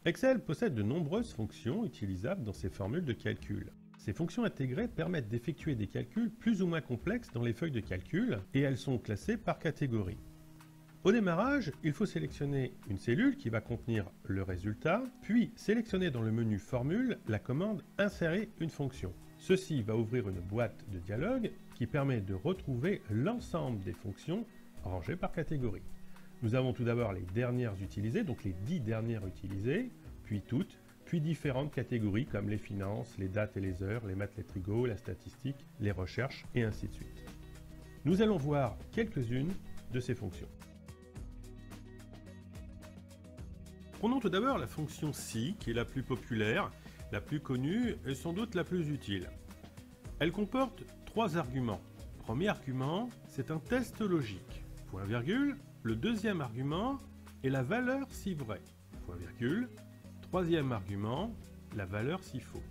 Excel possède de nombreuses fonctions utilisables dans ses formules de calcul. Ces fonctions intégrées permettent d'effectuer des calculs plus ou moins complexes dans les feuilles de calcul et elles sont classées par catégorie. Au démarrage, il faut sélectionner une cellule qui va contenir le résultat, puis sélectionner dans le menu Formule la commande « Insérer une fonction ». Ceci va ouvrir une boîte de dialogue qui permet de retrouver l'ensemble des fonctions rangées par catégorie. Nous avons tout d'abord les dernières utilisées, donc les 10 dernières utilisées, puis toutes, puis différentes catégories comme les finances, les dates et les heures, les maths, les trigos, la statistique, les recherches et ainsi de suite. Nous allons voir quelques-unes de ces fonctions. Prenons tout d'abord la fonction si, qui est la plus populaire, la plus connue et sans doute la plus utile. Elle comporte 3 arguments. Premier argument, c'est un test logique. Point virgule. Le deuxième argument est la valeur si vrai. Point virgule. Troisième argument, la valeur si faux.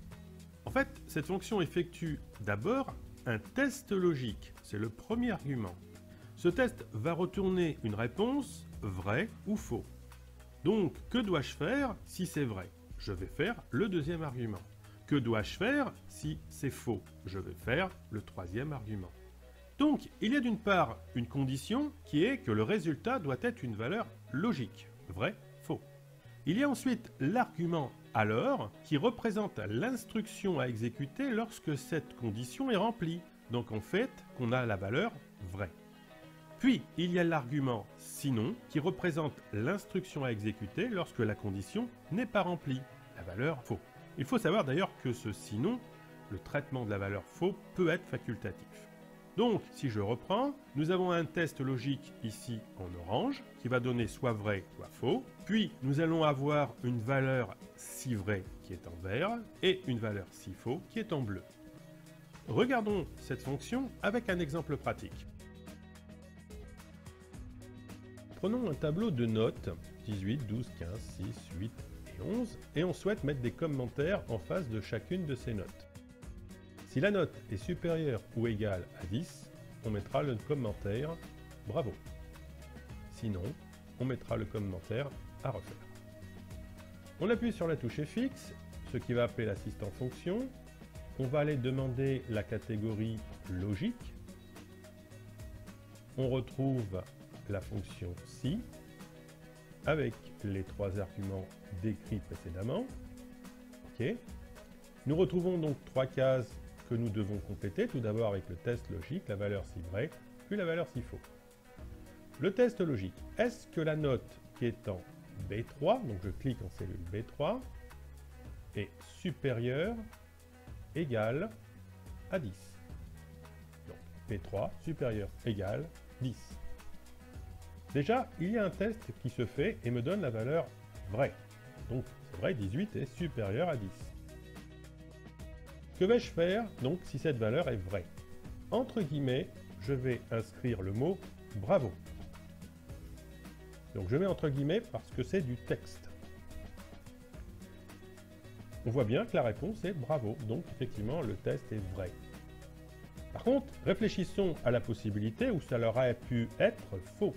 En fait, cette fonction effectue d'abord un test logique. C'est le premier argument. Ce test va retourner une réponse vrai ou faux. Donc, que dois-je faire si c'est vrai? Je vais faire le deuxième argument. Que dois-je faire si c'est faux? Je vais faire le troisième argument. Donc, il y a d'une part une condition qui est que le résultat doit être une valeur logique. Vrai, faux. Il y a ensuite l'argument alors qui représente l'instruction à exécuter lorsque cette condition est remplie. Donc en fait, qu'on a la valeur vraie. Puis, il y a l'argument sinon qui représente l'instruction à exécuter lorsque la condition n'est pas remplie, la valeur faux. Il faut savoir d'ailleurs que ce sinon, le traitement de la valeur faux, peut être facultatif. Donc, si je reprends, nous avons un test logique ici en orange qui va donner soit vrai, soit faux. Puis, nous allons avoir une valeur si vrai qui est en vert et une valeur si faux qui est en bleu. Regardons cette fonction avec un exemple pratique. Prenons un tableau de notes, 18, 12, 15, 6, 8 et 11, et on souhaite mettre des commentaires en face de chacune de ces notes. Si la note est supérieure ou égale à 10, on mettra le commentaire « Bravo ». Sinon, on mettra le commentaire « À refaire ». On appuie sur la touche FX, ce qui va appeler l'assistant fonction. On va aller demander la catégorie « Logique ». On retrouve la fonction « Si » avec les 3 arguments décrits précédemment. OK. Nous retrouvons donc 3 cases que nous devons compléter, tout d'abord avec le test logique, la valeur si vrai, puis la valeur si faux. Le test logique, est-ce que la note qui est en B3, donc je clique en cellule B3, est supérieure, égale à 10? Donc B3 supérieur, égale 10. Déjà, il y a un test qui se fait et me donne la valeur vraie. Donc c'est vrai, 18 est supérieur à 10. Que vais-je faire donc si cette valeur est vraie? Entre guillemets, je vais inscrire le mot « Bravo ». Donc je mets entre guillemets parce que c'est du texte. On voit bien que la réponse est « Bravo », donc effectivement le test est vrai. Par contre, réfléchissons à la possibilité où ça aurait pu être faux.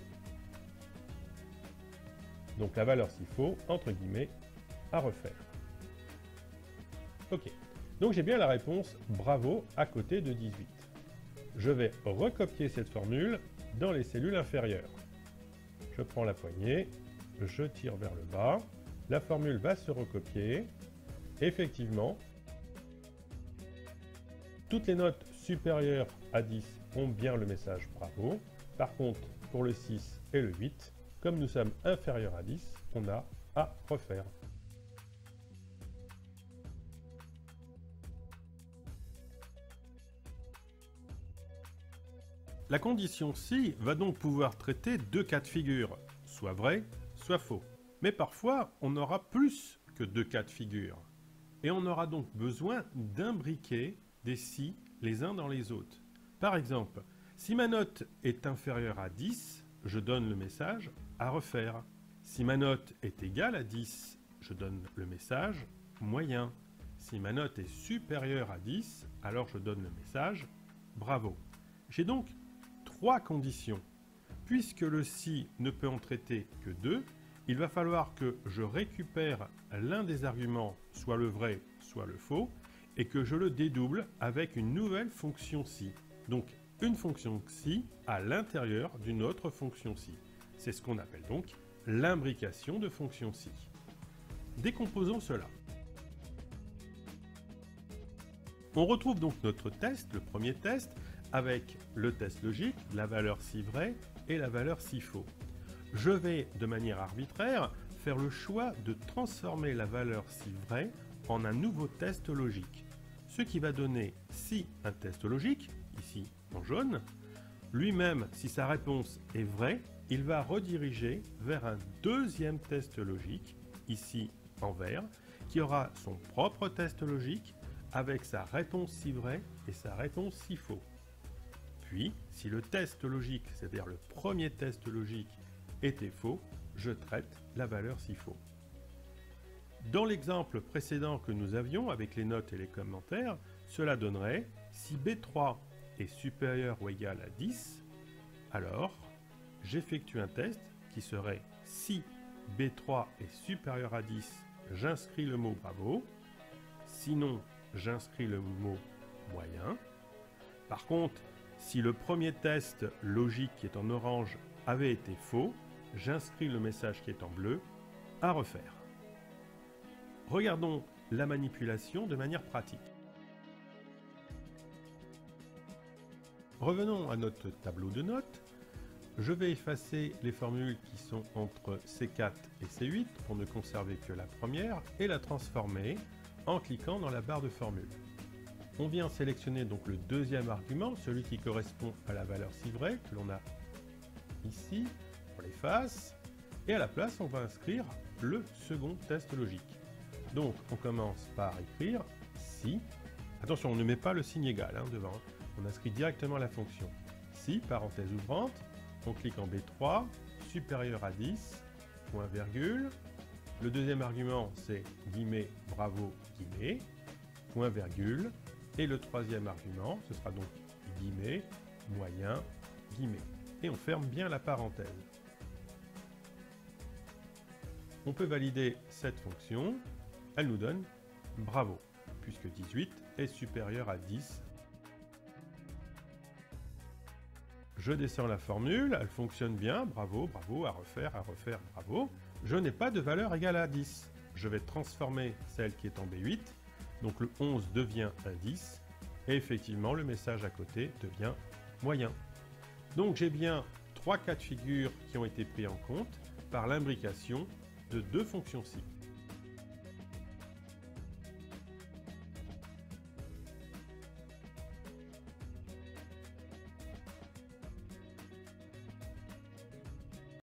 Donc la valeur si faux, entre guillemets, à refaire. Ok. Donc j'ai bien la réponse « Bravo » à côté de 18. Je vais recopier cette formule dans les cellules inférieures. Je prends la poignée, je tire vers le bas, la formule va se recopier. Effectivement, toutes les notes supérieures à 10 ont bien le message « Bravo ». Par contre, pour le 6 et le 8, comme nous sommes inférieurs à 10, on a à refaire. La condition si va donc pouvoir traiter 2 cas de figure, soit vrai, soit faux. Mais parfois, on aura plus que 2 cas de figure. Et on aura donc besoin d'imbriquer des si les uns dans les autres. Par exemple, si ma note est inférieure à 10, je donne le message à refaire. Si ma note est égale à 10, je donne le message moyen. Si ma note est supérieure à 10, alors je donne le message bravo. J'ai donc 3 conditions. Puisque le si ne peut en traiter que 2, il va falloir que je récupère l'un des arguments, soit le vrai, soit le faux, et que je le dédouble avec une nouvelle fonction si. Donc, une fonction si à l'intérieur d'une autre fonction si. C'est ce qu'on appelle donc l'imbrication de fonction si. Décomposons cela. On retrouve donc notre test, le premier test, avec le test logique, la valeur si vrai et la valeur si faux. Je vais, de manière arbitraire, faire le choix de transformer la valeur si vrai en un nouveau test logique. Ce qui va donner si un test logique, ici en jaune, lui-même, si sa réponse est vraie, il va rediriger vers un deuxième test logique, ici en vert, qui aura son propre test logique avec sa réponse si vrai et sa réponse si faux. Puis, si le test logique, c'est-à-dire le premier test logique, était faux, je traite la valeur si faux. Dans l'exemple précédent que nous avions avec les notes et les commentaires, cela donnerait si B3 est supérieur ou égal à 10, alors j'effectue un test qui serait si B3 est supérieur à 10, j'inscris le mot bravo, sinon j'inscris le mot moyen. Par contre, si le premier test logique qui est en orange avait été faux, j'inscris le message qui est en bleu à refaire. Regardons la manipulation de manière pratique. Revenons à notre tableau de notes. Je vais effacer les formules qui sont entre C4 et C8 pour ne conserver que la première et la transformer en cliquant dans la barre de formules. On vient sélectionner donc le deuxième argument, celui qui correspond à la valeur si vraie que l'on a ici, on l'efface, et à la place on va inscrire le second test logique. Donc on commence par écrire si, attention on ne met pas le signe égal devant, on inscrit directement la fonction. Si, parenthèse ouvrante, on clique en B3, supérieur à 10, point virgule, le deuxième argument c'est guillemets, bravo, guillemets, point virgule, et le troisième argument, ce sera donc guillemets, moyen, guillemets. Et on ferme bien la parenthèse. On peut valider cette fonction, elle nous donne bravo, puisque 18 est supérieur à 10. Je descends la formule, elle fonctionne bien, bravo, bravo, à refaire, bravo. Je n'ai pas de valeur égale à 10. Je vais transformer celle qui est en B8, donc le 11 devient un 10, et effectivement le message à côté devient moyen. Donc j'ai bien trois cas de figure qui ont été pris en compte par l'imbrication de deux fonctions ci.